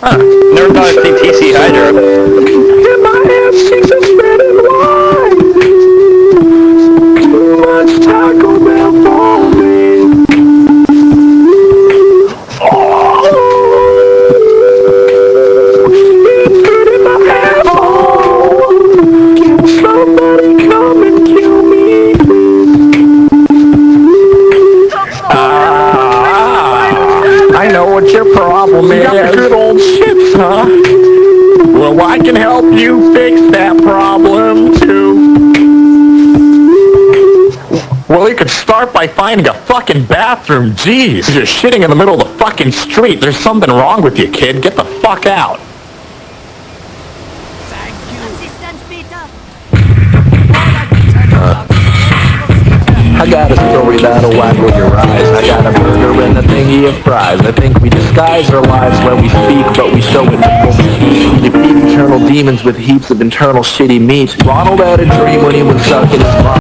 Huh. Never thought I'd see TC Hydra. And my ass cheeks are red and white. Too much Taco Bell for me. It's good in my asshole. Can somebody come and kill me? I know what your problem is. You got the good old shits, huh? Well, I can help you fix that problem, too. Well, you could start by finding a fucking bathroom. Jeez, you're shitting in the middle of the fucking street. There's something wrong with you, kid. Get the fuck out. Assistant Peter. I got a story that'll waggle your eyes. I got a burger and a thingy of fries. I think we disguise our lives when we speak, but we show it before we eat. You feed eternal demons with heaps of internal shitty meat. Ronald had a dream when he was stuck in his mom.